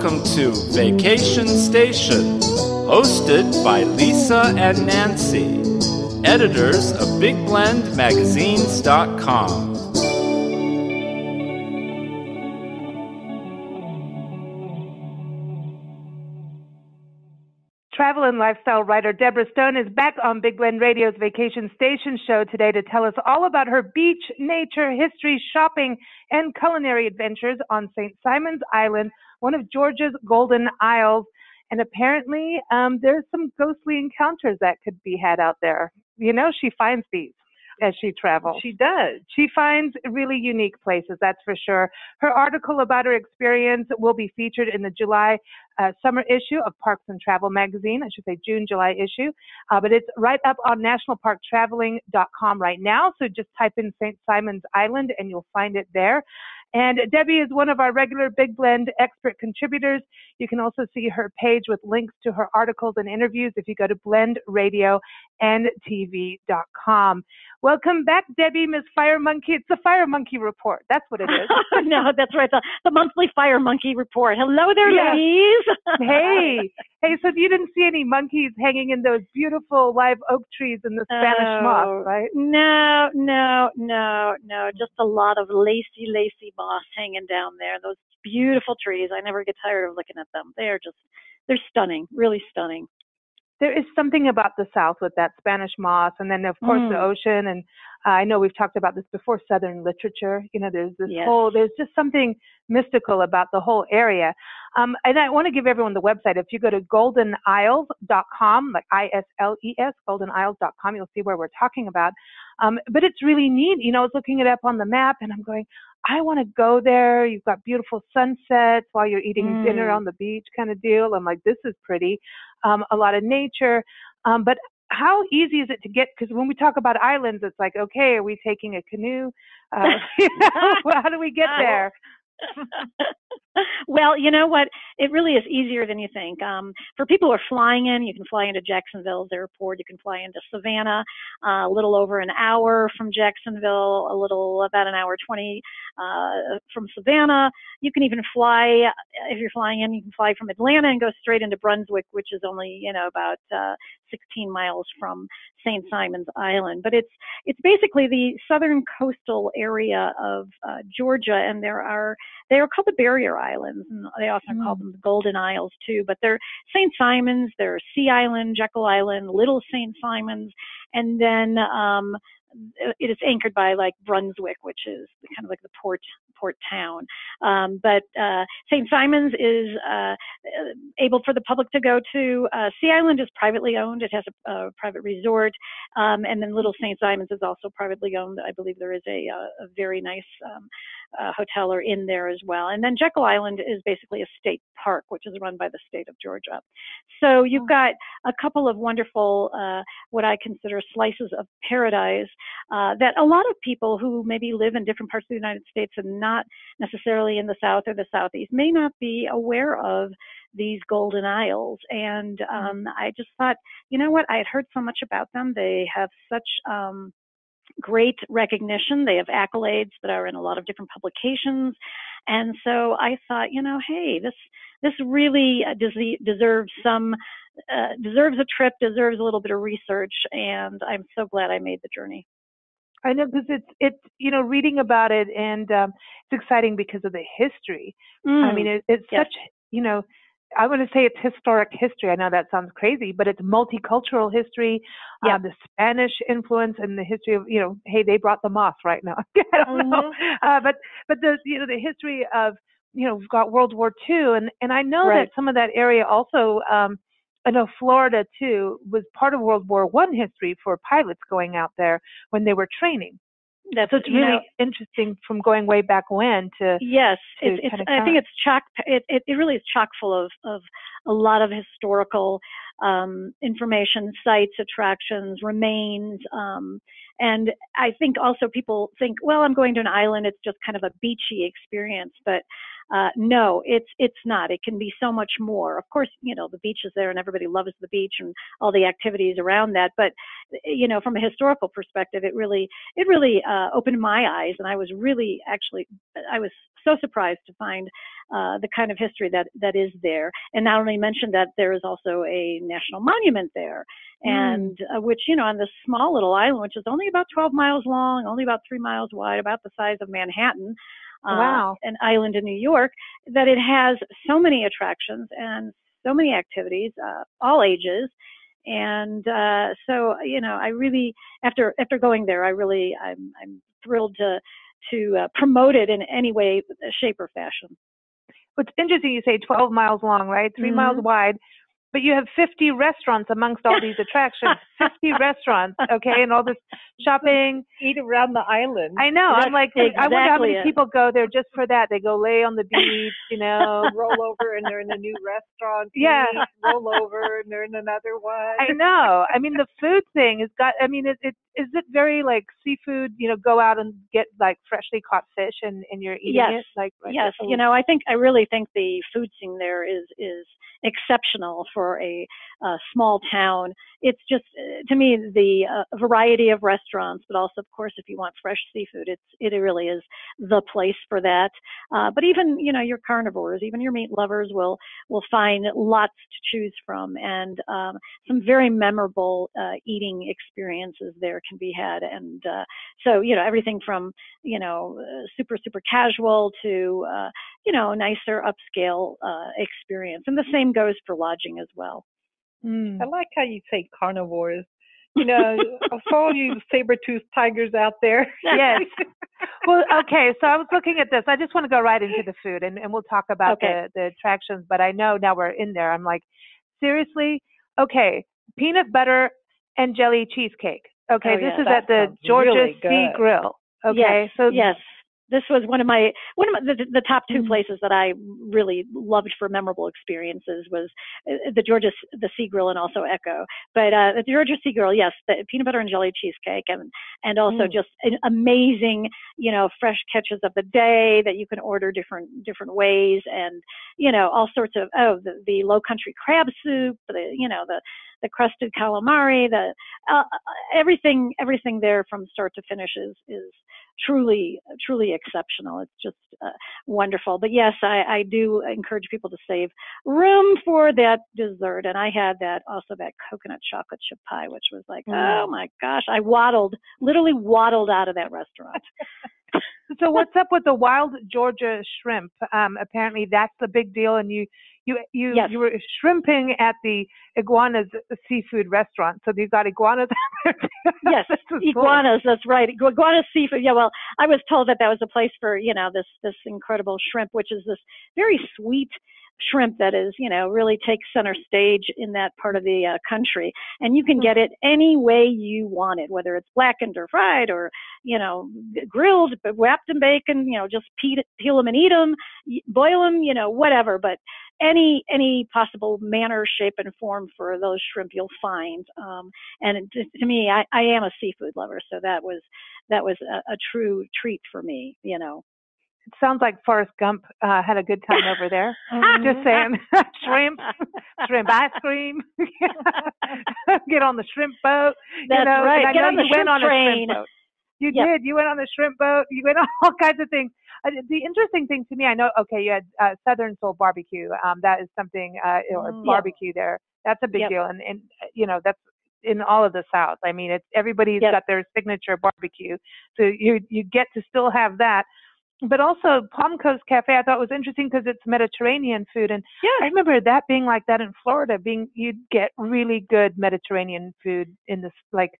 Welcome to Vacation Station, hosted by Lisa and Nancy, editors of BigBlendMagazines.com. Travel and lifestyle writer Deborah Stone is back on Big Blend Radio's Vacation Station show today to tell us all about her beach, nature, history, shopping, and culinary adventures on St. Simon's Island, one of Georgia's Golden Isles. And apparently, there's some ghostly encounters that could be had out there. You know, she finds these as she travels. She does. She finds really unique places, that's for sure. Her article about her experience will be featured in the July summer issue of Parks and Travel magazine. I should say June, July issue. But it's right up on nationalparktraveling.com right now. So just type in St. Simon's Island and you'll find it there. And Debbie is one of our regular Big Blend expert contributors. You can also see her page with links to her articles and interviews if you go to blendradioandtv.com. Welcome back, Debbie, Miss Fire Monkey. It's the Fire Monkey Report. That's what it is. No, that's right. The monthly Fire Monkey Report. Hello there, ladies. Hey, so you didn't see any monkeys hanging in those beautiful live oak trees in the Spanish moss, right? No. Just a lot of lacy moss hanging down there. Those beautiful trees. I never get tired of looking at them. They're stunning, really stunning. There is something about the South with that Spanish moss, and then of course the ocean. And I know we've talked about this before, Southern literature. You know, there's this there's just something mystical about the whole area. And I want to give everyone the website. If you go to goldenisles.com, like ISLES, goldenisles.com, you'll see where we're talking about. But it's really neat. You know, I was looking it up on the map and I'm going, I want to go there. You've got beautiful sunsets while you're eating dinner on the beach kind of deal. I'm like, this is pretty. A lot of nature. But how easy is it to get? Because when we talk about islands, it's like, okay, are we taking a canoe? How do we get there? Well, you know what? It really is easier than you think. For people who are flying in, you can fly into Jacksonville's airport. You can fly into Savannah, a little over an hour from Jacksonville, about an hour 20 from Savannah. You can even fly, if you're flying in, you can fly from Atlanta and go straight into Brunswick, which is only, about 16 miles from St. Simon's Island. But it's basically the southern coastal area of Georgia, and they are called the Barrier Islands, and they often call them the Golden Isles too. But they're St. Simon's, they're Sea Island, Jekyll Island, Little St. Simon's, and then it is anchored by like Brunswick, which is kind of like the port town. But St. Simon's is able for the public to go to. Sea Island is privately owned. It has a private resort. And then Little St. Simon's is also privately owned. I believe there is a very nice hotel or inn there as well. And then Jekyll Island is basically a state park, which is run by the state of Georgia. So you've got a couple of wonderful, what I consider slices of paradise that a lot of people who maybe live in different parts of the United States and not necessarily in the South or the Southeast may not be aware of these Golden Isles. And I just thought, you know what, I had heard so much about them. They have such great recognition. They have accolades that are in a lot of different publications. And so I thought, hey, this really deserves a trip, deserves a little bit of research. And I'm so glad I made the journey. I know, because it's reading about it, and it's exciting because of the history. I mean, it's such, I want to say it's historic history. I know that sounds crazy, but it's multicultural history, the Spanish influence, and the history of, hey, they brought the moss right now. I don't know. But the, the history of, we've got World War II, and I know that some of that area also, I know Florida too was part of World War I history for pilots going out there when they were training. So it's really interesting from going way back when to. Yes, I think it's it really is chock full of a lot of historical information, sites, attractions, remains, and I think also people think, well, I'm going to an island, it's just kind of a beachy experience, but No, it's not. It can be so much more. Of course, the beach is there and everybody loves the beach and all the activities around that. But, from a historical perspective, it really opened my eyes. And I was I was so surprised to find the kind of history that is there. And not only mentioned that there is also a national monument there, and which, on this small little island, which is only about 12 miles long, only about 3 miles wide, about the size of Manhattan, wow, an island in New York, that it has so many attractions and so many activities, all ages. And so, I really, after going there, I'm thrilled to promote it in any way, shape, or fashion. What's interesting, you say 12 miles long, right? 3 miles wide, but you have 50 restaurants amongst all these attractions. 50 restaurants, okay, and all this shopping. Eat around the island. I know. I'm like, exactly I wonder how many people go there just for that. They go lay on the beach, roll over and they're in a new restaurant. Yeah. Eat, roll over and they're in another one. I know. I mean, the food thing is is it very like seafood, go out and get like freshly caught fish and you're eating it? Like, yes. I really think the food scene there is exceptional for a small town. It's just, to me, the variety of restaurants, but also, of course, if you want fresh seafood, it really is the place for that. But even, your carnivores, even your meat lovers will find lots to choose from, and some very memorable eating experiences there can be had. And so, everything from, super, super casual to, nicer upscale experience. And the same goes for lodging as well. I like how you say carnivores. I saw you saber-toothed tigers out there. Yes. Well, okay, so I was looking at this. I just want to go right into the food, and we'll talk about the attractions. But I know now we're in there. I'm like, seriously? Okay, peanut butter and jelly cheesecake. Okay, this is at the Georgia really Sea Grill. Okay, yes. This was one of the top two places that I really loved for memorable experiences was the Sea Grill and also Echo. But the Georgia Sea Grill, yes, the peanut butter and jelly cheesecake, and also just an amazing, fresh catches of the day that you can order different ways, and all sorts of the low country crab soup, the crusted calamari, everything there from start to finish is truly exceptional. It's just wonderful. But yes, I do encourage people to save room for that dessert. And I had that coconut chocolate chip pie, which was like, oh my gosh, I literally waddled out of that restaurant. So what's up with the wild Georgia shrimp? Apparently that's the big deal, and you were shrimping at the Iguanas seafood restaurant. So you got iguanas out there. Yes, iguanas. Cool. That's right. Iguanas seafood. Yeah. Well, I was told that was a place for this incredible shrimp, which is this very sweet shrimp that is really takes center stage in that part of the country, and you can get it any way you want it, whether it's blackened or fried or grilled, but wrapped in bacon. Just peel them and eat them, boil them, whatever. But any possible manner, shape, and form for those shrimp you'll find. And to me, I am a seafood lover, so that was a true treat for me. It sounds like Forrest Gump had a good time over there. Just saying, shrimp ice cream. Get on the shrimp boat. That's right. And I Get know on the you went on train. a shrimp boat. You did. You went on the shrimp boat. You went on all kinds of things. The interesting thing to me, I know. Okay, you had Southern Soul Barbecue. That is something, or barbecue there. That's a big deal, and that's in all of the South. I mean, everybody's got their signature barbecue, so you get to still have that. But also Palm Coast Cafe, I thought was interesting because it's Mediterranean food, and I remember that being like that in Florida. You'd get really good Mediterranean food in this, like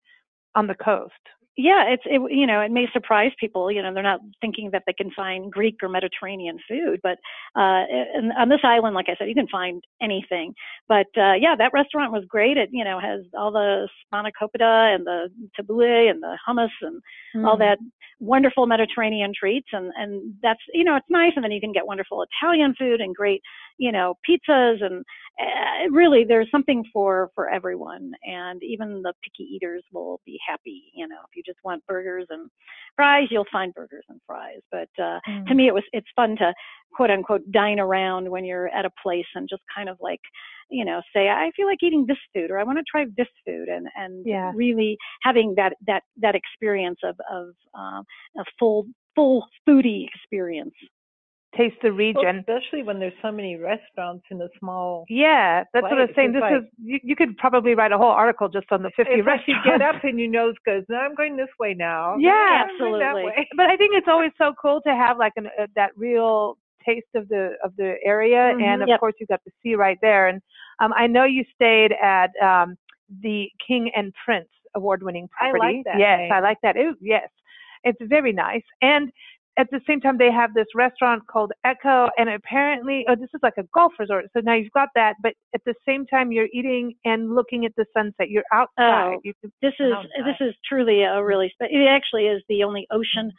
on the coast. Yeah, it may surprise people. They're not thinking that they can find Greek or Mediterranean food, but on this island, like I said, you can find anything. But that restaurant was great. It has all the spanakopita and the tabbouleh and the hummus and all that wonderful Mediterranean treats, and that's it's nice. And then you can get wonderful Italian food and great pizzas, and really there's something for everyone. And even the picky eaters will be happy. If you just want burgers and fries, you'll find burgers and fries. But to me, it's fun to quote unquote dine around when you're at a place and just kind of like, say, I feel like eating this food, or I want to try this food, and really having that experience of a full foodie experience. Taste the region. Well, especially when there's so many restaurants in a small Yeah, that's place. what I was saying. You could probably write a whole article just on the 50 restaurants. You get up and your nose goes, no, I'm going this way now. Yeah, absolutely. That way. But I think it's always so cool to have like that real taste of the area, and of course you got the sea right there. And I know you stayed at the King and Prince award-winning property. I like that. Yes, name. I like that. Yes, it's very nice. And at the same time, they have this restaurant called Echo, and apparently, this is like a golf resort. So now you've got that, but at the same time, you're eating and looking at the sunset. You're outside. This is truly a really. It actually is the only ocean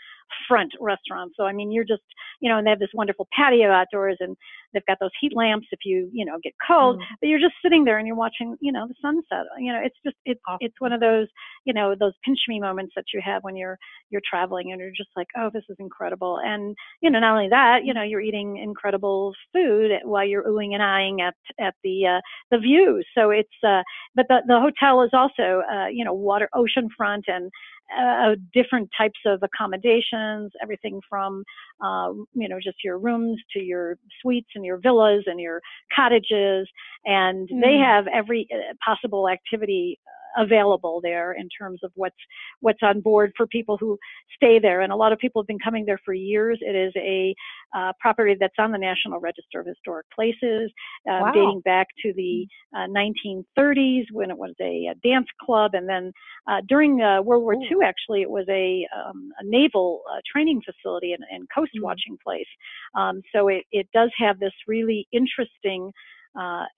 front restaurant. So I mean, you're just and they have this wonderful patio outdoors, and they've got those heat lamps if you get cold. But you're just sitting there and you're watching the sunset. It's one of those those pinch me moments that you have when you're traveling, and you're just like, oh, this is incredible. And not only that, you're eating incredible food while you're oohing and eyeing at the view. So it's but the hotel is also water oceanfront, and different types of accommodations, everything from just your rooms to your suites and your villas and your cottages, and they have every possible activity available there in terms of what's on board for people who stay there. And a lot of people have been coming there for years. It is a property that's on the National Register of Historic Places, dating back to the 1930s when it was a dance club, and then during World War II, actually, it was a naval training facility and coast watching place. So it does have this really interesting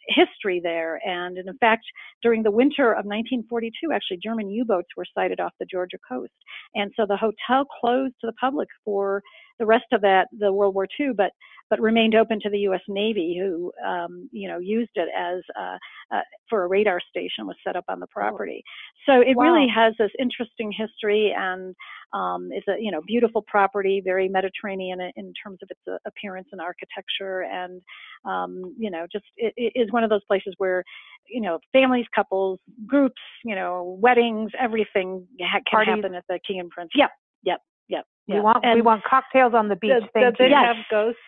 history there. And in fact, during the winter of 1942, actually, German U-boats were sighted off the Georgia coast. And so the hotel closed to the public for the rest of the World War II, but remained open to the U.S. Navy, who, used it as for a radar station was set up on the property. So it really has this interesting history, and it's a beautiful property, very Mediterranean in terms of its appearance and architecture, and just it is one of those places where families, couples, groups, weddings, everything can happen at the King and Prince. Yep. We want cocktails on the beach. Does it have ghosts?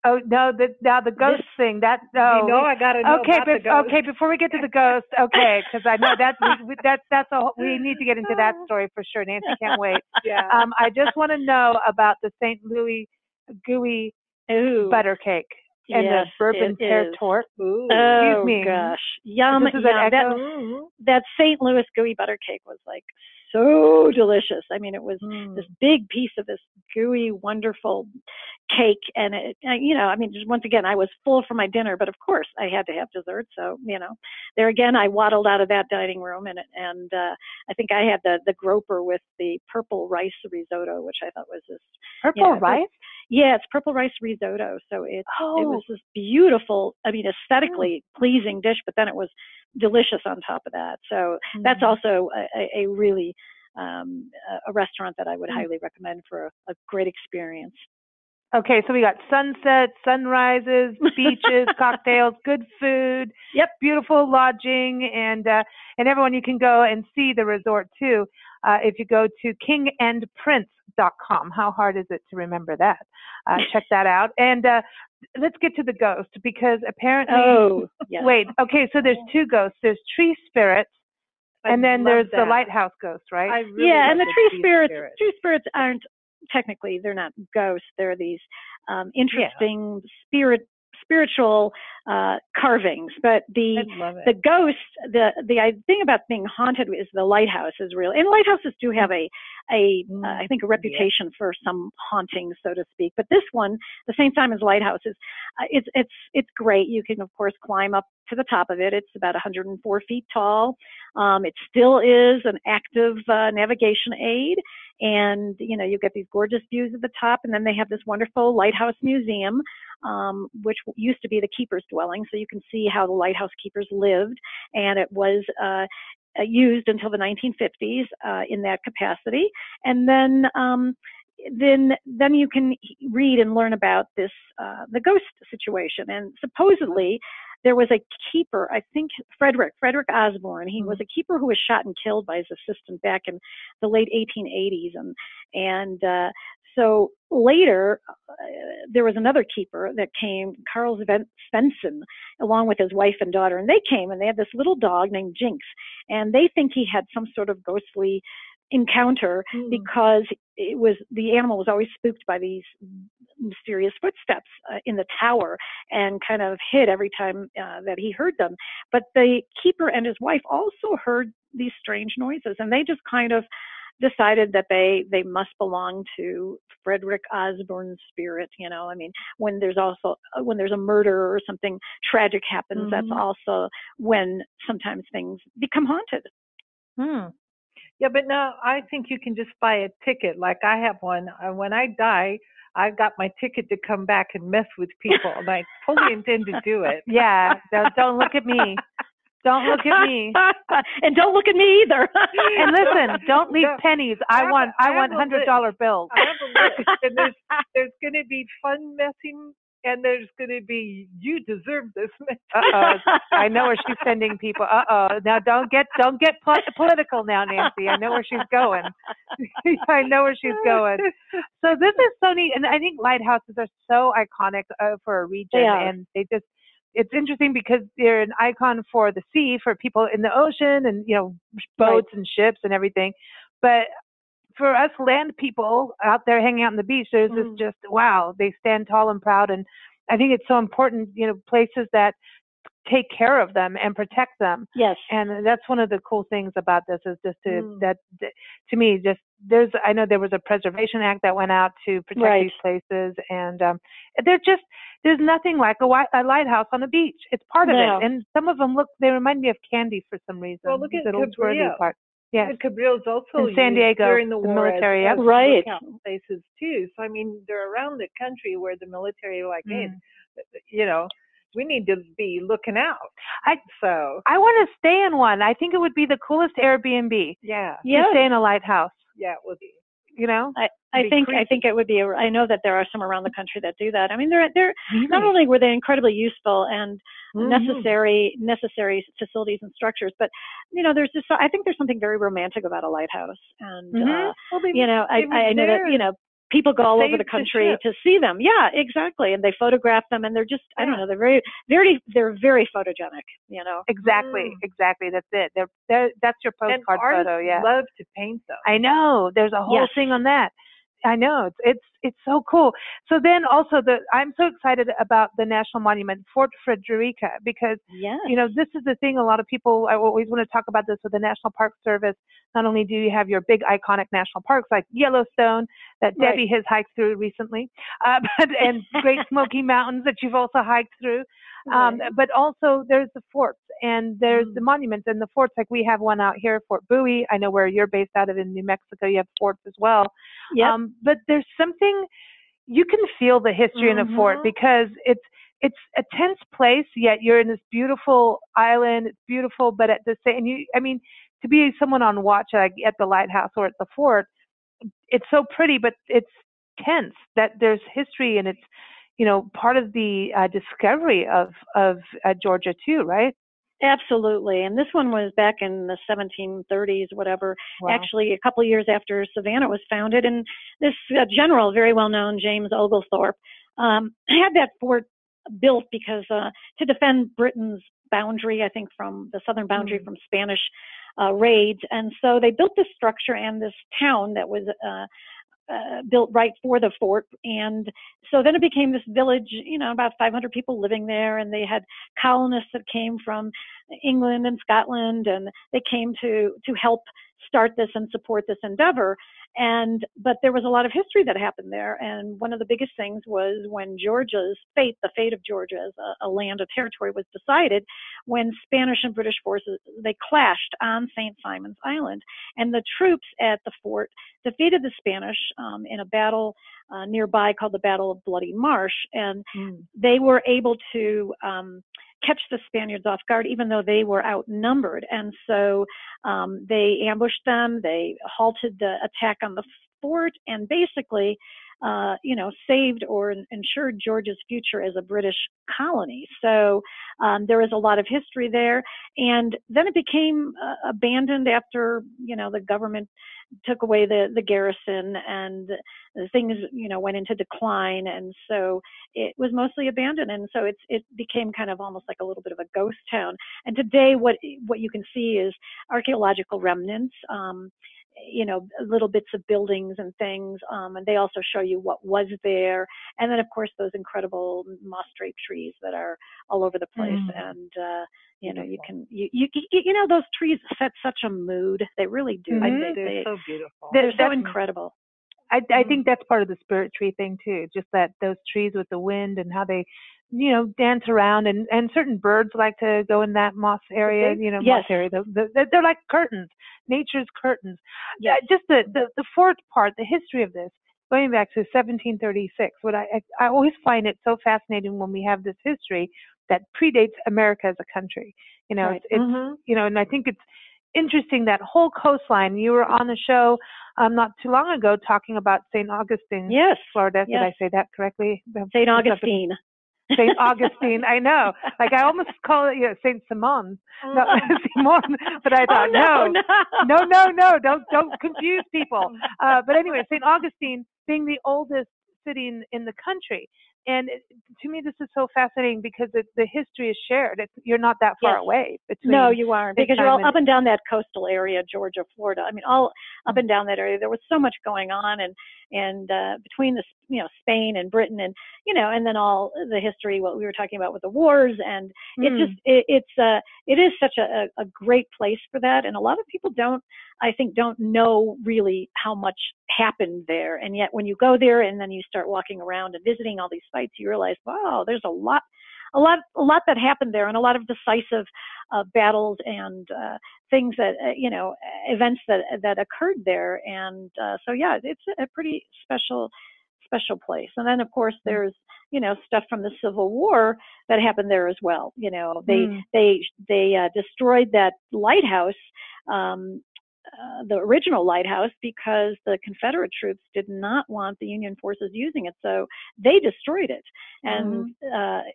Oh no! The ghost thing. I gotta know about the ghost. Okay, before we get to the ghost, because I know we need to get into that story for sure. Nancy can't wait. Yeah. I just want to know about the St. Louis gooey butter cake and the bourbon pear tort. Oh gosh, yum! That St. Louis gooey butter cake was like so delicious. I mean, it was this big piece of this gooey, wonderful cake, and just once again, I was full for my dinner, but of course, I had to have dessert. So, there again, I waddled out of that dining room, and I think I had the groper with the purple rice risotto, which I thought was this purple rice. It's purple rice risotto. So it was this beautiful, aesthetically pleasing dish, but then it was delicious on top of that. So that's also a really a restaurant that I would highly recommend for a great experience. Okay, so we got sunsets, sunrises, beaches, cocktails, good food, beautiful lodging, and everyone, you can go and see the resort too if you go to kingandprince.com. How hard is it to remember that? Check that out. And let's get to the ghost, because apparently, wait, okay, so there's two ghosts. There's tree spirits, and then there's the lighthouse ghost, right? And the tree spirits aren't technically, they're not ghosts. They're these interesting spiritual carvings. But the ghost, the thing about being haunted is the lighthouse is real. And lighthouses do have I think a reputation for some haunting, so to speak. But this one, the same time as lighthouses, it's great. You can of course climb up to the top of it. It's about 104 feet tall. It still is an active navigation aid. And, you get these gorgeous views at the top, and then they have this wonderful lighthouse museum. which used to be the keeper's dwelling. So you can see how the lighthouse keepers lived, and it was used until the 1950s in that capacity. And then you can read and learn about this the ghost situation. And supposedly there was a keeper, I think Frederick Osborne. He was a keeper who was shot and killed by his assistant back in the late 1880s. And so later there was another keeper that came, Carl Svensson, along with his wife and daughter. And they came and they had this little dog named Jinx. And they think he had some sort of ghostly encounter because the animal was always spooked by these mysterious footsteps in the tower and kind of hid every time that he heard them. But the keeper and his wife also heard these strange noises, and they just kind of decided that they must belong to Frederick Osborne's spirit. I mean, when there's a murder or something tragic happens, that's also when sometimes things become haunted. Yeah, but now I think you can just buy a ticket. Like I have one. When I die, I've got my ticket to come back and mess with people, and I fully intend to do it. Yeah, don't look at me. Don't look at me. And don't look at me either. And listen, don't leave pennies. I want $100 bills. I have a list, and there's going to be fun messing, and there's going to be you deserve this. I know where she's sending people. Now don't get political now, Nancy. I know where she's going. I know where she's going. So this is so neat, and I think lighthouses are so iconic for a region, and it's interesting because they're an icon for the sea, for people in the ocean, and boats and ships and everything. But for us land people out there hanging out on the beach, there's this just, wow, they stand tall and proud. And I think it's so important, places that take care of them and protect them. Yes. And that's one of the cool things about this is just to me, I know there was a preservation act that went out to protect these places. And there's nothing like a lighthouse on a beach. It's part of it. And some of them they remind me of candy for some reason. Well, look at Cabrillo. Yes. Cabrillo is also in San Diego during the war military, as right? Places too. So I mean, they're around the country where the military, hey, we need to be looking out. I want to stay in one. I think it would be the coolest Airbnb. Yeah. To stay in a lighthouse. Yeah, it would be. I think it would be. I know that there are some around the country that do that. I mean, they're not only were they incredibly useful and necessary facilities and structures, but I think there's something very romantic about a lighthouse. And I know that people go all over the country to see them. Yeah, exactly. And they photograph them, and they're just I don't know. They're very photogenic. Exactly. That's it. That's your postcard photo. Yeah. Love to paint them. I know. There's a whole thing on that. I know. It's so cool. So then also I'm so excited about the national monument, Fort Frederica, because, this is the thing. A lot of people, I always want to talk about this with the National Park Service. Not only do you have your big iconic national parks like Yellowstone that Debbie has hiked through recently, and Great Smoky Mountains that you've also hiked through. But also there's the forts and there's the monuments and the forts. Like we have one out here, Fort Bowie. I know where you're based out of in New Mexico. You have forts as well. Yep. But there's something, you can feel the history in a fort because it's a tense place, yet you're in this beautiful island. It's beautiful, but at the same, to be someone on watch like at the lighthouse or at the fort, it's so pretty, but it's tense that there's history and it's, part of the discovery of Georgia too, right? Absolutely. And this one was back in the 1730s, whatever, actually a couple of years after Savannah was founded. And this general, very well-known, James Oglethorpe, had that fort built because to defend Britain's boundary, I think from the southern boundary from Spanish raids. And so they built this structure and this town that was built right for the fort. And so then it became this village, about 500 people living there. And they had colonists that came from England and Scotland, and they came to help start this and support this endeavor. But there was a lot of history that happened there, and one of the biggest things was when Georgia's fate, the fate of Georgia as a land, a territory, was decided, when Spanish and British forces, they clashed on St. Simon's Island, and the troops at the fort defeated the Spanish in a battle nearby called the Battle of Bloody Marsh, and they were able to catch the Spaniards off guard, even though they were outnumbered. And so they ambushed them, they halted the attack on the fort, and basically, saved or ensured Georgia's future as a British colony. So there is a lot of history there. And then it became abandoned after, the government took away the garrison, and things, went into decline. And so it was mostly abandoned. And so it became kind of almost like a little bit of a ghost town. And today what you can see is archaeological remnants, little bits of buildings and things. And they also show you what was there. And then, of course, those incredible moss drape trees that are all over the place. And, those trees set such a mood. They really do. They're so beautiful. They're so incredible. I think that's part of the spirit tree thing too. Just that those trees with the wind and how they, dance around, and certain birds like to go in that moss area. Moss area. They're like curtains, nature's curtains. Yeah. Just the fort part, the history of this, going back to 1736. What I always find it so fascinating when we have this history that predates America as a country. Right. And I think it's interesting, that whole coastline. You were on the show not too long ago talking about St. Augustine, Florida. Did I say that correctly? St. Augustine. St. Augustine, I know. Like I almost call it St. Simon. No, Simon. But I thought, no, don't confuse people. But anyway, St. Augustine being the oldest city in the country. And to me, this is so fascinating because the history is shared. You're not that far away. No, you aren't, because you're all up and down that coastal area, Georgia, Florida. I mean, all up and down that area. There was so much going on, and between the Spain and Britain, and and then all the history, what we were talking about with the wars, and it is such a great place for that. And a lot of people don't know really how much happened there. And yet when you go there and then you start walking around and visiting all these sites, you realize, wow, there's a lot that happened there, and a lot of decisive battles and things that, events that occurred there. And so, it's a pretty special place. And then, of course, there's, stuff from the Civil War that happened there as well. They destroyed that lighthouse, the original lighthouse, because the Confederate troops did not want the Union forces using it, so they destroyed it. And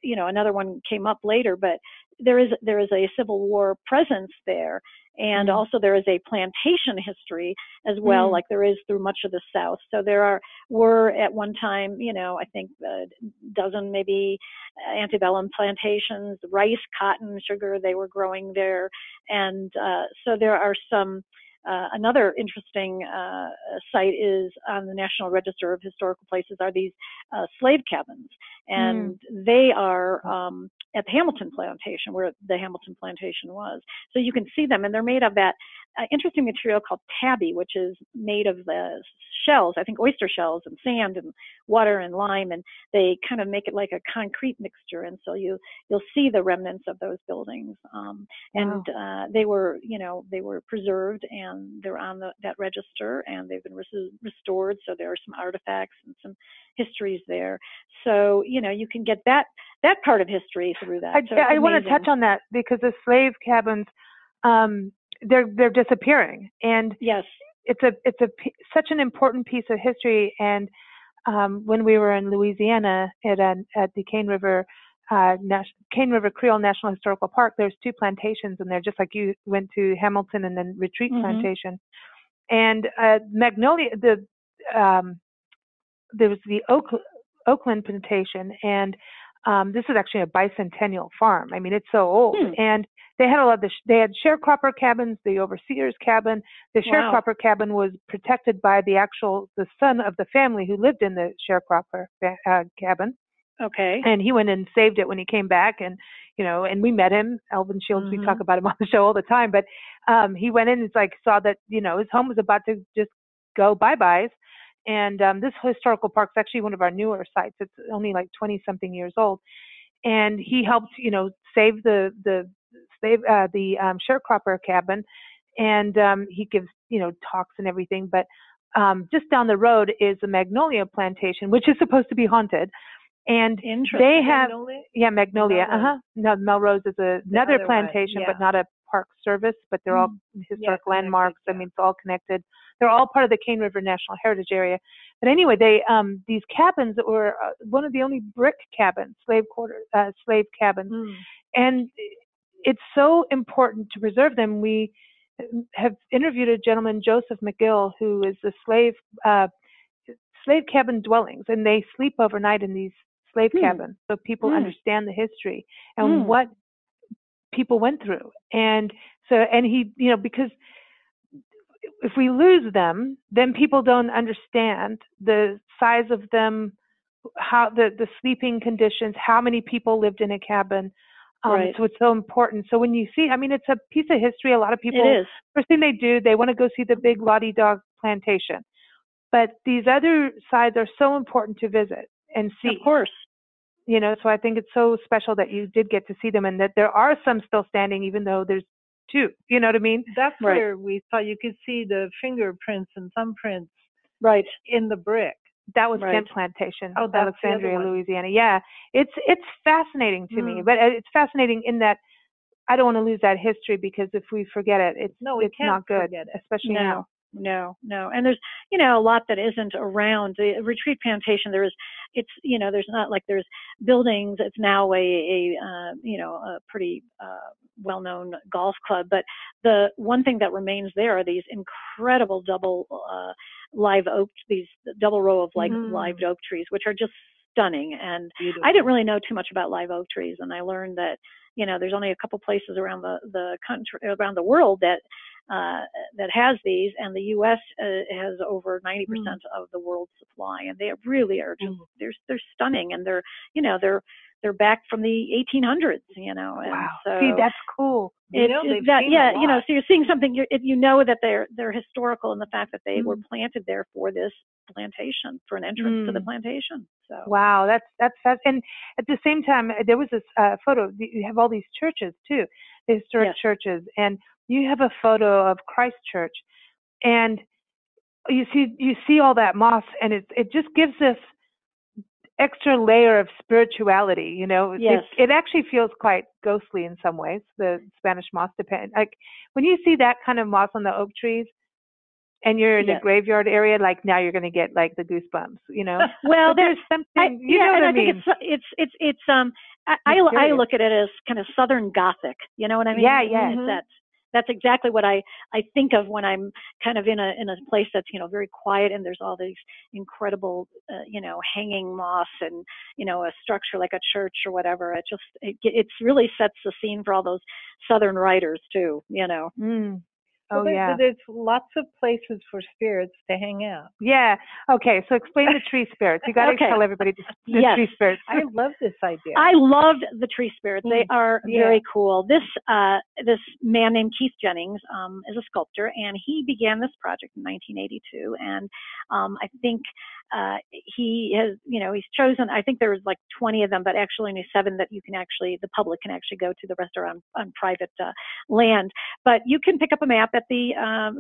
another one came up later, but there is a Civil War presence there, and also there is a plantation history as well, like there is through much of the South. So were at one time, I think a dozen maybe antebellum plantations, rice, cotton, sugar, they were growing there, and so there are some. Another interesting site is on the National Register of Historical Places are these slave cabins, and they are at the Hamilton Plantation, where the Hamilton Plantation was. So you can see them, and they're made of that interesting material called tabby, which is made of the shells, I think oyster shells and sand and water and lime, and they kind of make it like a concrete mixture. And so you'll see the remnants of those buildings. And they were preserved, and they're on that register, and they've been restored. So there are some artifacts and some histories there. So, you can get that part of history through that. I want to touch on that, because the slave cabins, they're disappearing, and yes, it's such an important piece of history. And when we were in Louisiana at the Cane River Creole National Historical Park, there's two plantations, and they're just like you went to Hamilton and then Retreat Plantation, and Magnolia. There was the Oakland Plantation, and this is actually a bicentennial farm. I mean, it's so old, and they had they had sharecropper cabins, the overseer's cabin. The sharecropper cabin was protected by the son of the family who lived in the sharecropper cabin. Okay. And he went and saved it when he came back, and and we met him, Elvin Shields. We talk about him on the show all the time, but he went in and saw that, his home was about to just go bye-byes. And this historical park is actually one of our newer sites. It's only like 20-something years old. And he helped, save the sharecropper cabin. And he gives, talks and everything. But just down the road is a magnolia plantation, which is supposed to be haunted. And they have, Magnolia. No, Melrose is another plantation, but not a park service, but they're all historic landmarks. I mean, it's all connected. They're all part of the Cane River National Heritage Area. But anyway, these cabins were one of the only brick cabins, slave cabins. And it's so important to preserve them. We have interviewed a gentleman, Joseph McGill, who is a slave cabin dwellings, and they sleep overnight in these slave cabins, so people understand the history and what people went through. And so, and he, because if we lose them, then people don't understand the size of them, how the sleeping conditions, how many people lived in a cabin. So it's so important. So when you see, it's a piece of history. A lot of people, first thing they do, they want to go see the big Lottie-Dog plantation. But these other sides are so important to visit and see. Of course. So I think it's so special that you did get to see them, and that there are some still standing, even though there's two. You know what I mean? That's where we saw, you could see the fingerprints and thumbprints in the brick. That was Kent Plantation, Alexandria, Louisiana. Yeah, it's fascinating to me, but it's fascinating in that I don't want to lose that history, because if we forget it, it's not good, especially now. No. And there's, a lot that isn't around. The Retreat Plantation, there's not like there's buildings. It's now a pretty well-known golf club. But the one thing that remains there are these incredible double live oak, these double row of live oak trees, which are just stunning. And beautiful. I didn't really know too much about live oak trees, and I learned that there's only a couple places around the country, around the world that has these, and the U.S. has over 90% of the world's supply, and they really are just they're stunning, and they're back from the 1800s, And wow, so see, that's cool. So you're seeing something. That they're historical in the fact that they were planted there for this plantation, for an entrance to the plantation. So wow, that's fast. And at the same time, there was this photo. You have all these churches too, the historic churches, and you have a photo of Christ Church, and you see all that moss, and it just gives this extra layer of spirituality. It actually feels quite ghostly in some ways. The Spanish moss when you see that kind of moss on the oak trees, and you're in a graveyard area, now you're going to get the goosebumps. Well, there's something. I think it's I look at it as kind of Southern Gothic. You know what I mean? Yeah. That's exactly what I think of when I'm kind of in a place that's very quiet, and there's all these incredible hanging moss and a structure like a church or whatever. It really sets the scene for all those Southern writers too. There's lots of places for spirits to hang out. Yeah. Okay. So explain the tree spirits. You got to tell everybody the tree spirits. I love this idea. I loved the tree spirits. They are very cool. This man named Keith Jennings is a sculptor, and he began this project in 1982. And I think he has, he's chosen. I think there's 20 of them, but actually only 7 that the public can actually go to. The rest are on private land. But you can pick up a map at the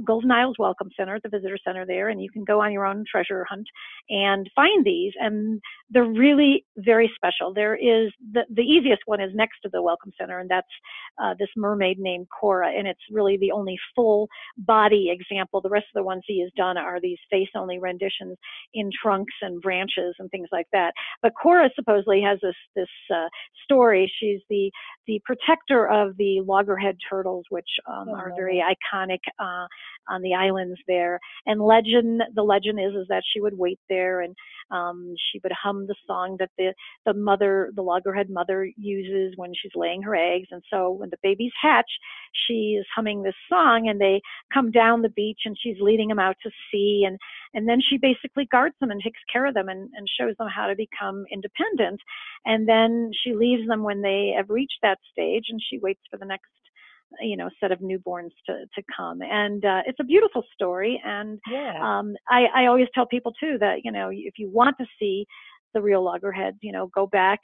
Golden Isles Welcome Center, at the visitor center there, and you can go on your own treasure hunt and find these, and they're really very special. There is the easiest one is next to the Welcome Center, and that's this mermaid named Cora, and it's really the only full body example. The rest of the ones he has done are these face-only renditions in trunks and branches and things like that. But Cora supposedly has this story. She's the protector of the loggerhead turtles, which are very iconic iconic on the islands there. And the legend is that she would wait there, and she would hum the song that the loggerhead mother uses when she's laying her eggs. And so when the babies hatch, she is humming this song, and they come down the beach, and she's leading them out to sea, and then she basically guards them and takes care of them and shows them how to become independent. And then she leaves them when they have reached that stage, and she waits for the next set of newborns to come. And it's a beautiful story. And I always tell people too that, if you want to see the real loggerheads, go back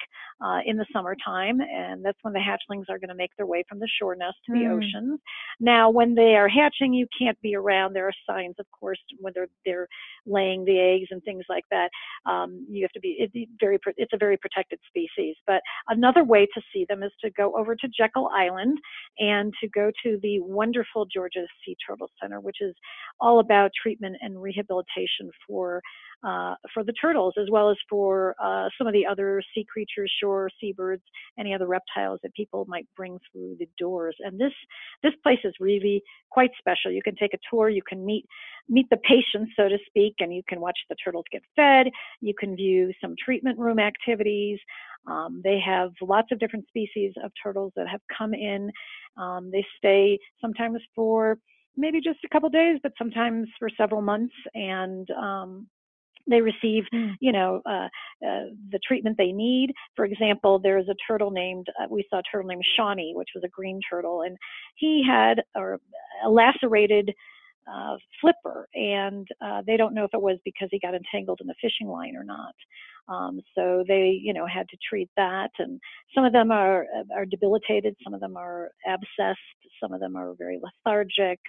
in the summertime, and that's when the hatchlings are going to make their way from the shore nest to the oceans. Now, when they are hatching, you can't be around. There are signs, of course, whether they're laying the eggs and things like that. You have to be. It's a very protected species. But another way to see them is to go over to Jekyll Island and to go to the wonderful Georgia Sea Turtle Center, which is all about treatment and rehabilitation for the turtles, as well as for some of the other sea creatures, shore seabirds, any other reptiles that people might bring through the doors. And this place is really quite special. You can take a tour, you can meet the patients, so to speak, and you can watch the turtles get fed. You can view some treatment room activities. They have lots of different species of turtles that have come in. They stay sometimes for maybe just a couple days, but sometimes for several months, and they receive, the treatment they need. For example, there's a turtle we saw a turtle named Shawnee, which was a green turtle, and he had a lacerated flipper, and they don't know if it was because he got entangled in a fishing line or not. So they, had to treat that, and some of them are debilitated, some of them are abscessed, some of them are very lethargic.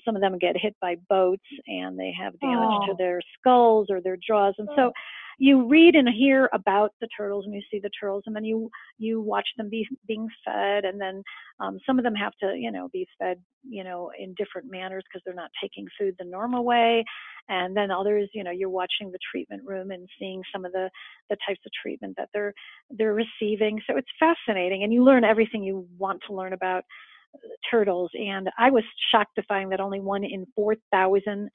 Some of them get hit by boats, and they have damage to their skulls or their jaws. And so you read and hear about the turtles, and you see the turtles, and then you watch them being fed. And then some of them have to, be fed, in different manners because they're not taking food the normal way. And then others, you're watching the treatment room and seeing some of the types of treatment that they're receiving. So it's fascinating, and you learn everything you want to learn about turtles. And I was shocked to find that only 1 in 4,000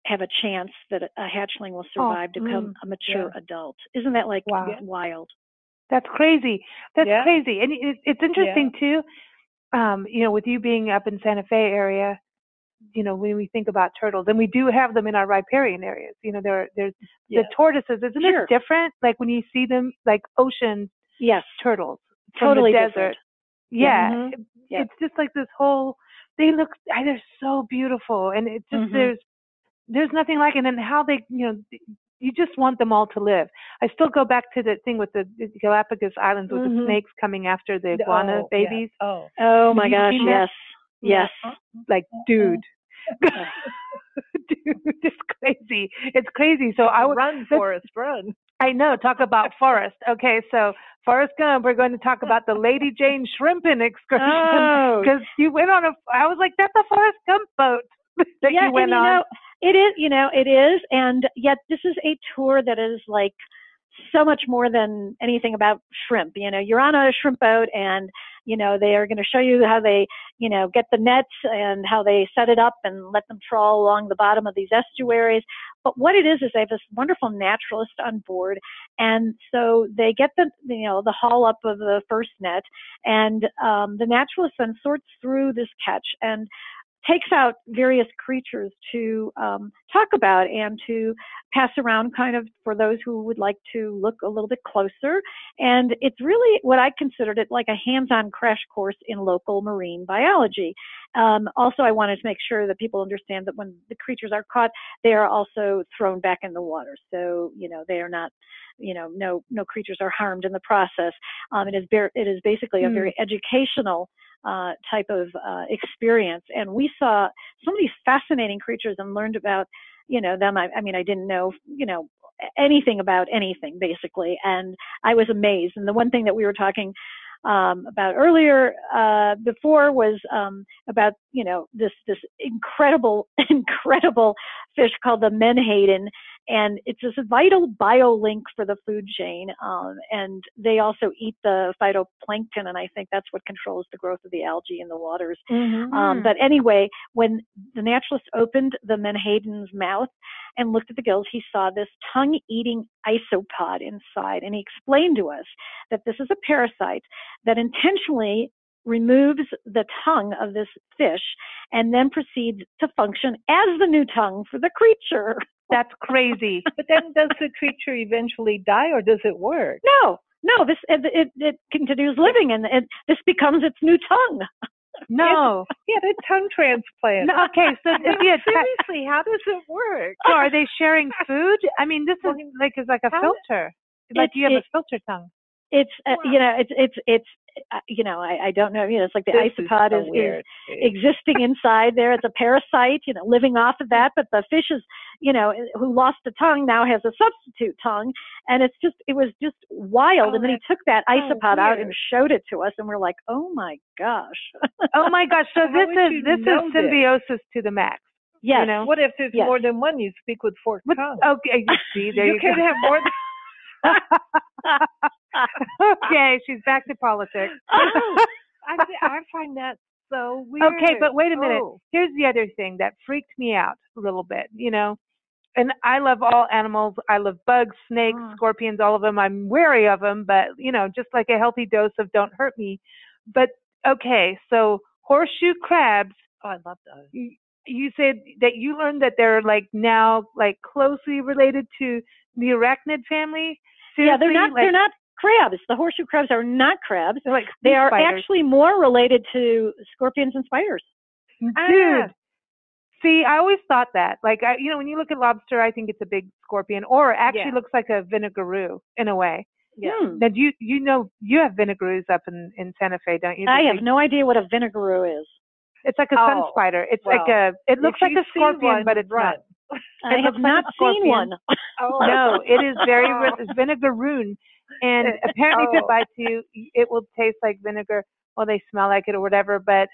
have a chance that a hatchling will survive to become a mature adult. Isn't that wild? That's crazy. That's crazy. And it's interesting too, with you being up in Santa Fe area, when we think about turtles, and we do have them in our riparian areas, there's the tortoises. Isn't it different? Like when you see them, like ocean turtles from the desert. Different. Yeah. It's just like this whole, they're so beautiful, and it's just, there's nothing like it. And how they, you just want them all to live. I still go back to the thing with the Galapagos Islands with the snakes coming after the iguana babies. Yeah. Oh my gosh, yes. Like, dude. Dude, it's crazy. It's crazy. So I would run, Forrest, run. I know. Talk about Forrest. Okay, so Forrest Gump. We're going to talk about the Lady Jane shrimping excursion because you went on I was like, that's a Forrest Gump boat that you went on. It is. It is, and yet this is a tour that is like so much more than anything about shrimp. You're on a shrimp boat, and they are going to show you how they, get the nets and how they set it up and let them trawl along the bottom of these estuaries. But what it is they have this wonderful naturalist on board, and so they get the haul up of the first net, and the naturalist then sorts through this catch and takes out various creatures to talk about and to pass around kind of for those who would like to look a little bit closer. And it's really what I considered it like a hands-on crash course in local marine biology. Also, I wanted to make sure that people understand that when the creatures are caught, they are also thrown back in the water. So, they are not, no creatures are harmed in the process. It is basically a very educational type of experience. And we saw so many fascinating creatures and learned about, them. I didn't know, anything about anything basically. And I was amazed. And the one thing that we were talking about earlier before was about, this incredible fish called the menhaden. And it's this vital biolink for the food chain. And they also eat the phytoplankton, and I think that's what controls the growth of the algae in the waters. Mm-hmm. But anyway, when the naturalist opened the menhaden's mouth and looked at the gills, he saw this tongue-eating isopod inside. And he explained to us that this is a parasite that intentionally removes the tongue of this fish and then proceeds to function as the new tongue for the creature. That's crazy. But then does the creature eventually die, or does it work? No, this it continues living, and this becomes its new tongue. No. Yeah, the tongue transplant. No, okay, so seriously, how does it work? So are they sharing food? I mean, this is like a filter. Like you have a filter tongue. It's I don't know. It's like the isopod is existing inside there. It's a parasite, living off of that. But the fish is, who lost a tongue now has a substitute tongue, and it was just wild. And then he took that isopod out and showed it to us, and we're like, oh my gosh. Oh my gosh. So this is symbiosis to the max. Yes. What if there's more than one? You speak with forked tongue. Okay. See, there you can have more than. Okay, she's back to politics. I find that so weird. Okay, but wait a minute. Here's the other thing that freaked me out a little bit, And I love all animals. I love bugs, snakes, scorpions, all of them. I'm wary of them, but, just like a healthy dose of don't hurt me. But, okay, so horseshoe crabs. Oh, I love those. You said that you learned that they're now closely related to the arachnid family. Seriously? Yeah, they're not crabs. The horseshoe crabs are not crabs. They are spiders. Actually more related to scorpions and spiders. Dude. See, I always thought that. When you look at lobster, I think it's a big scorpion, or actually looks like a vinegaroo in a way. Yeah. Now, you have vinegaroos up in Santa Fe, don't you? I have no idea what a vinegaroo is. It's like a sun spider. It's it looks like a scorpion, but it's not. I have not seen one. No, it is very vinegaroon, and apparently if it bites you, it will taste like vinegar. Well, they smell like it or whatever, but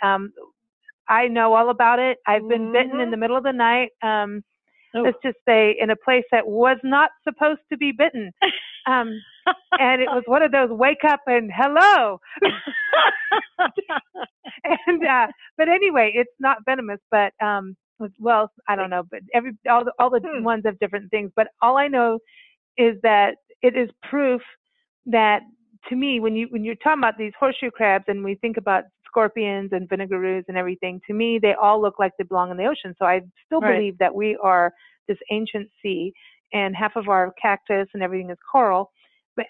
I know all about it. I've been bitten in the middle of the night. Let's just say in a place that was not supposed to be bitten. And it was one of those wake up and hello. And but anyway, it's not venomous, but well, I don't know, but all the ones have different things. But all I know is that it is proof that, to me, when you're talking about these horseshoe crabs and we think about scorpions and vinegaroos and everything, to me they all look like they belong in the ocean. So I still believe that we are this ancient sea, and half of our cactus and everything is coral.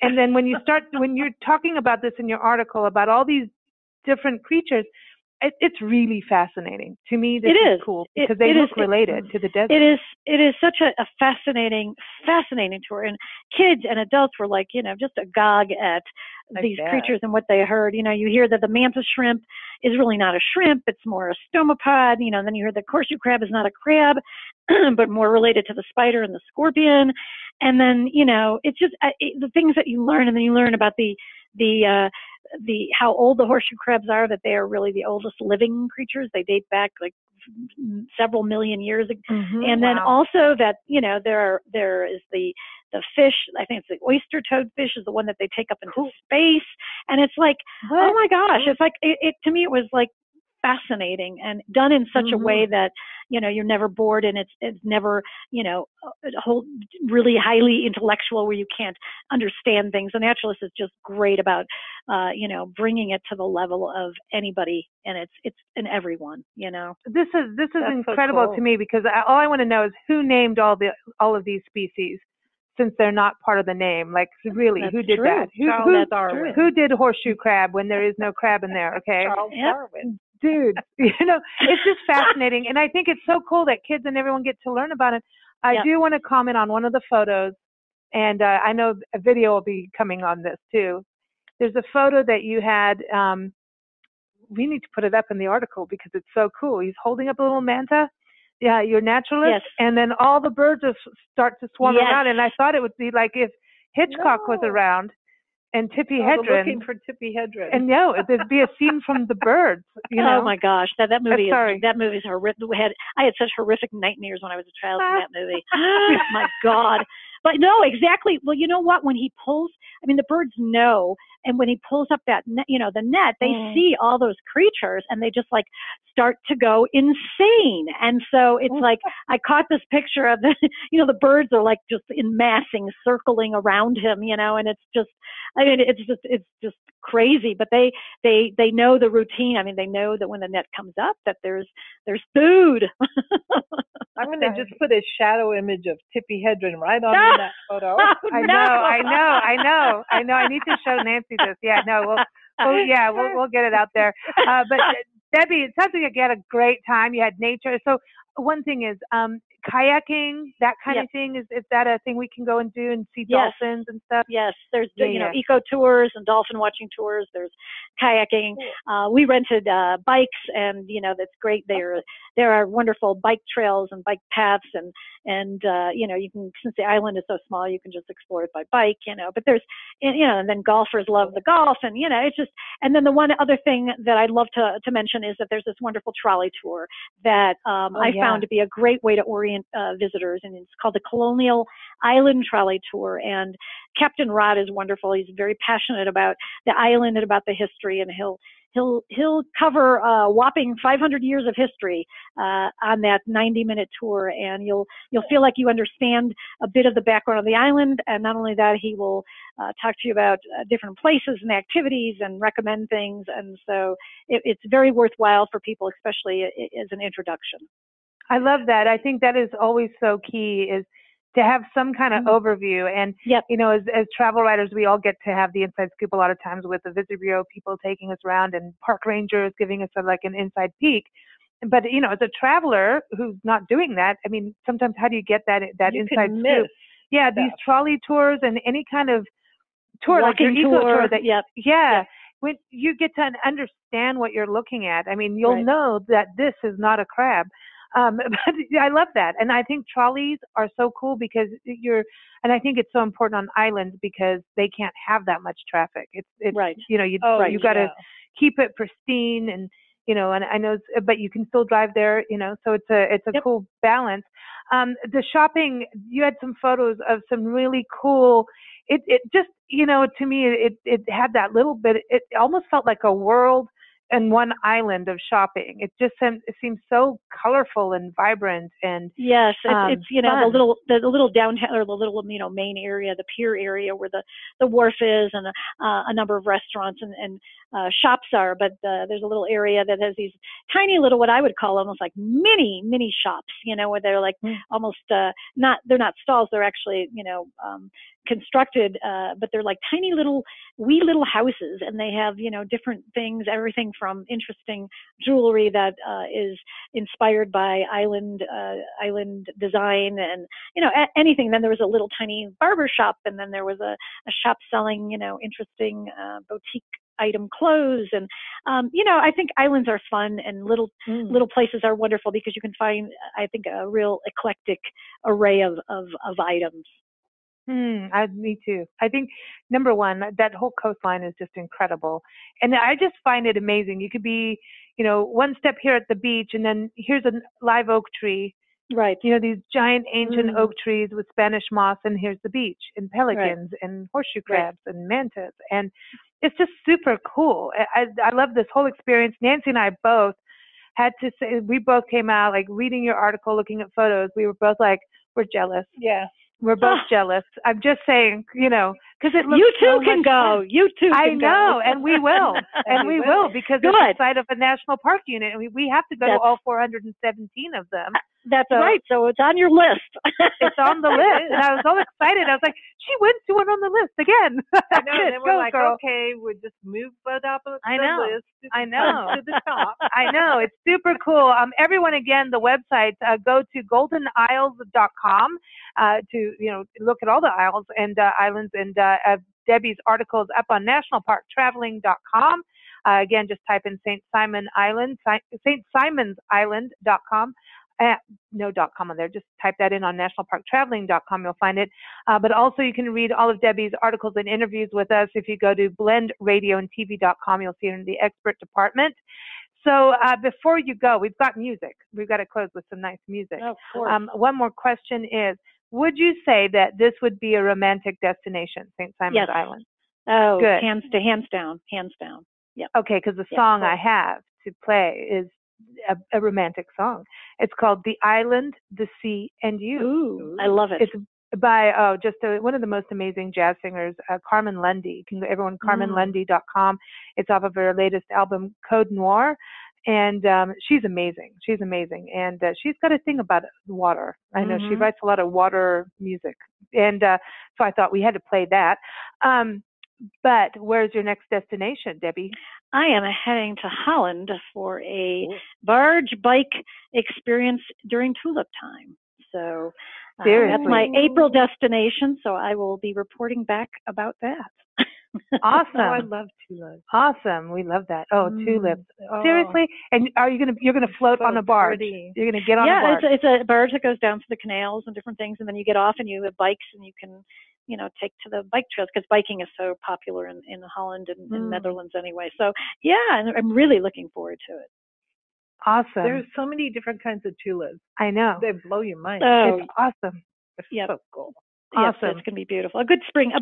And then when you're talking about this in your article about all these different creatures, it's really fascinating. To me, this is cool because they look related to the desert. It is such a fascinating tour. And kids and adults were just agog at these creatures and what they heard. You hear that the mantis shrimp is really not a shrimp. It's more a stomapod. And then you hear the horseshoe crab is not a crab, but more related to the spider and the scorpion. And then, it's just the things that you learn, and then you learn about the how old the horseshoe crabs are, that they are really the oldest living creatures. They date back several million years ago. And then also that, there is the fish, I think it's the oyster toadfish is the one that they take up into space. And it's like, oh my gosh, it's like, it to me, it was fascinating and done in such a way that, you're never bored, and it's never, really highly intellectual where you can't understand things. The naturalist is just great about, bringing it to the level of anybody, and it's in everyone, This is incredible to me, because all I want to know is who named all of these species, since they're not part of the name. Really, who did that? Who did horseshoe crab when there is no crab in there? Okay. Charles Darwin. Dude, it's just fascinating. And I think it's so cool that kids and everyone get to learn about it. I do want to comment on one of the photos, and I know a video will be coming on this too. There's a photo that you had. We need to put it up in the article because it's so cool. He's holding up a little manta. Yeah, your naturalist. Yes. And then all the birds start to swarm around. And I thought it would be like if Hitchcock was around. and Tippi Hedren. Looking for Tippi Hedren. And no, there'd be a scene from The Birds. You know? Oh my gosh, that movie is horrific. I had such horrific nightmares when I was a child from that movie. Oh my God. But no, exactly. Well, you know what? When he pulls, the birds know, and when he pulls up that net, the net, they see all those creatures, and they just like start to go insane. And so it's like I caught this picture of the birds are like just in massing, circling around him, and it's just, it's just crazy. But they know the routine. They know that when the net comes up, that there's food. I'm going to just put a shadow image of Tippi Hedren right on that photo. I know. I need to show Nancy this. Yeah, no, we'll get it out there. But Debbie, it sounds like you had a great time. You had nature. So one thing is kayaking, that kind of thing. Is that a thing we can go and do and see dolphins and stuff? Yes, there's eco tours and dolphin watching tours. There's kayaking. We rented bikes, and that's great. There are wonderful bike trails and bike paths, and you can, since the island is so small, you can just explore it by bike. But there's and then golfers love the golf, and it's just. And then the one other thing that I'd love to mention is that there's this wonderful trolley tour that I found to be a great way to orient visitors, and it's called the Colonial Island Trolley Tour. And Captain Rod is wonderful. He's very passionate about the island and about the history, and he'll cover a whopping 500 years of history on that 90-minute tour, and you'll feel like you understand a bit of the background of the island. And not only that, he will talk to you about different places and activities and recommend things. And so it's very worthwhile for people, especially as an introduction. I love that. I think that is always so key, is to have some kind of overview. And, as travel writers, we all get to have the inside scoop a lot of times with the Visit Bureau people taking us around and park rangers giving us an inside peek. But, as a traveler who's not doing that, sometimes how do you get that inside scoop? Yeah, these trolley tours and any kind of tour, walking like your eco tour that, when you get to understand what you're looking at, you'll know that this is not a crab. But I love that. And I think trolleys are so cool because and I think it's so important on islands because they can't have that much traffic. It's right. You got to keep it pristine, and, and I know, but you can still drive there, so it's a cool balance. The shopping, you had some photos of some really cool, it just, to me, it had that little bit, it almost felt like a world and one island of shopping. It just seems so colorful and vibrant, and yes, it's the little downtown, or the little main area, the pier area where the wharf is, and a number of restaurants and shops are. But there's a little area that has these tiny little, what I would call almost like mini shops, where they're like almost they're not stalls, they're actually constructed, but they're like tiny wee little houses, and they have different things, everything from interesting jewelry that is inspired by island design, and anything. Then there was a little tiny barber shop, and then there was a shop selling interesting boutique item clothes, and I think islands are fun, and little places are wonderful because you can find, I think, a real eclectic array of items. Me too. I think, number one, that whole coastline is just incredible. And I just find it amazing. You could be, one step here at the beach, and then here's a live oak tree. Right. These giant ancient oak trees with Spanish moss, and here's the beach, and pelicans and horseshoe crabs and mantas. And it's just super cool. I love this whole experience. Nancy and I both had to say, we both came out, like, reading your article, looking at photos. We were both like, we're jealous. Yeah. We're both jealous. I'm just saying, because it looks you too so can much go. fun. You too I can know, go. and we will, and we will, because Good. it's the site of a national park unit, and we have to go to all 417 of them. That's right. So it's on your list. It's on the list, and I was so excited. I was like, she went to one on the list again. I know, and then we're like, girl. Okay, we just move it up the list. I know. To the top. I know. It's super cool. Everyone, again, the website, go to goldenisles.com to, look at all the isles and islands, and Debbie's article is up on nationalparktraveling.com. Again, just type in St. Simon's Island, StSimonsIsland.com. no .com on there. Just type that in on nationalparktraveling.com. You'll find it. But also you can read all of Debbie's articles and interviews with us. If you go to blendradioandtv.com, you'll see it in the expert department. So before you go, we've got music. We've got to close with some nice music. Oh, of course. One more question is, would you say that this would be a romantic destination, St. Simon's Island? Oh, good. Hands down. Yeah. Okay, because the song I have to play is a romantic song. It's called "The Island, the Sea, and You." Ooh, I love it. It's by one of the most amazing jazz singers, Carmen Lundy. You can go everyone carmenlundy.com. It's off of her latest album, Code Noir. And she's amazing. And she's got a thing about water. I know she writes a lot of water music. And so I thought we had to play that. But where's your next destination, Debbie? I am heading to Holland for a barge bike experience during tulip time. So that's my April destination. So I will be reporting back about that. Awesome. I love tulips. Awesome. We love that. Oh, tulips. Seriously? And you're gonna float on a barge? Pretty. You're gonna get on a barge? Yeah, it's a barge that goes down to the canals and different things, and then you get off and you have bikes and you can, take to the bike trails, because biking is so popular in Holland and in Netherlands anyway. So yeah, and I'm really looking forward to it. Awesome. There's so many different kinds of tulips. I know. They blow your mind. Oh, it's awesome. It's so cool. Yes, Awesome. it's going to be beautiful. A good spring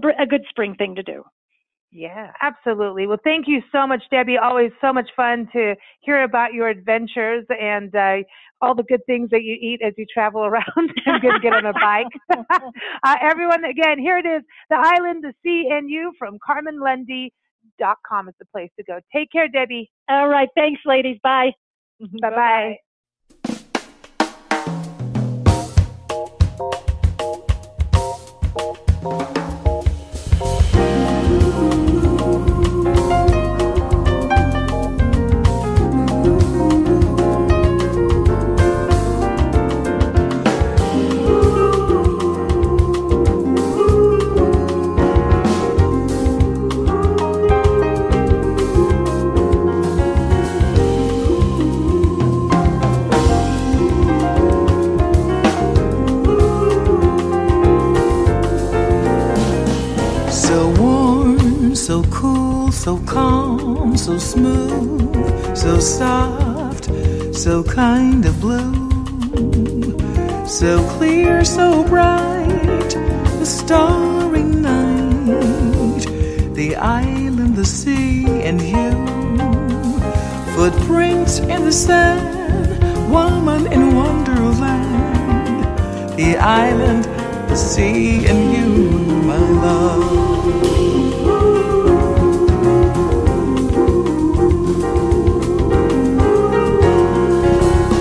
thing to do. Yeah, absolutely. Well, thank you so much, Debbie. Always so much fun to hear about your adventures and all the good things that you eat as you travel around and get on a bike. Everyone, again, here it is, The Island, the Sea, and You from carmenlundy.com is the place to go. Take care, Debbie. All right. Thanks, ladies. Bye. Bye-bye. So cool, so calm, so smooth, so soft, so kind of blue, so clear, so bright, the starry night, the island, the sea, and you, footprints in the sand, woman in wonderland, the island, the sea, and you, my love.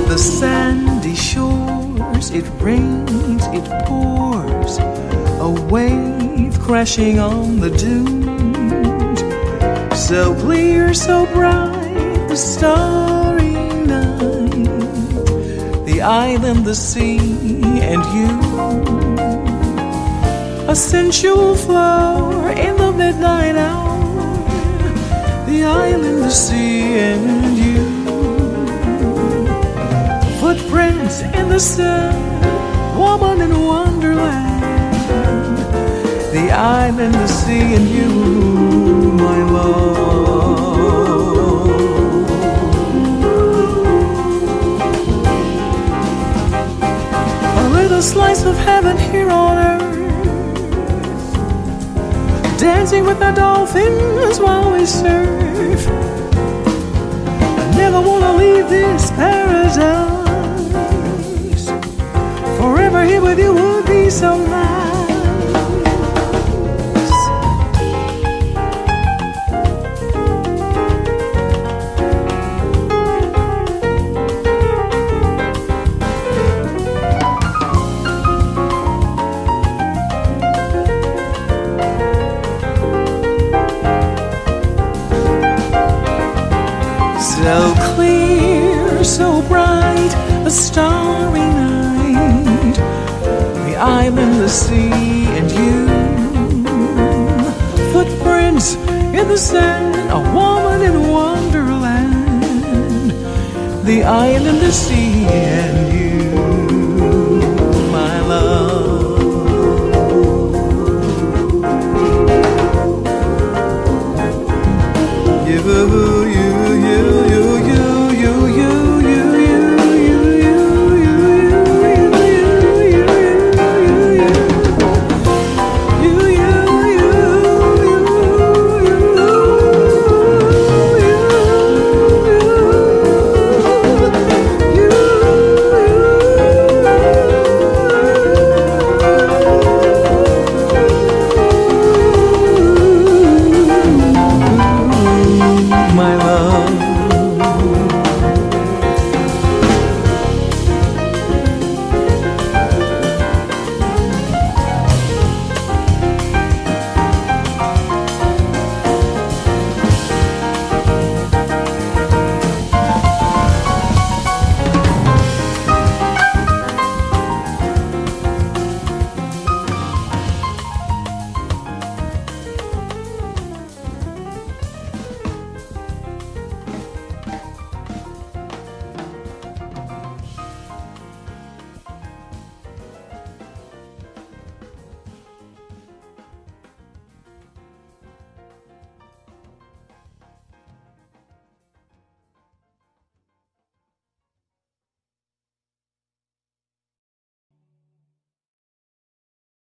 The sandy shores, it rains, it pours, a wave crashing on the dunes, so clear, so bright, the starry night, the island, the sea, and you, a sensual flower in the midnight hour, the island, the sea, and you, footprints in the sand, woman in wonderland, the island, the sea, and you, my love. A little slice of heaven here on earth, dancing with the dolphins while we surf. I never want to leave this paradise. Forever here with you would be so nice. So clear, so bright, a starry night, the island, the sea, and you, footprints in the sand, a woman in wonderland, the island, the sea, and you.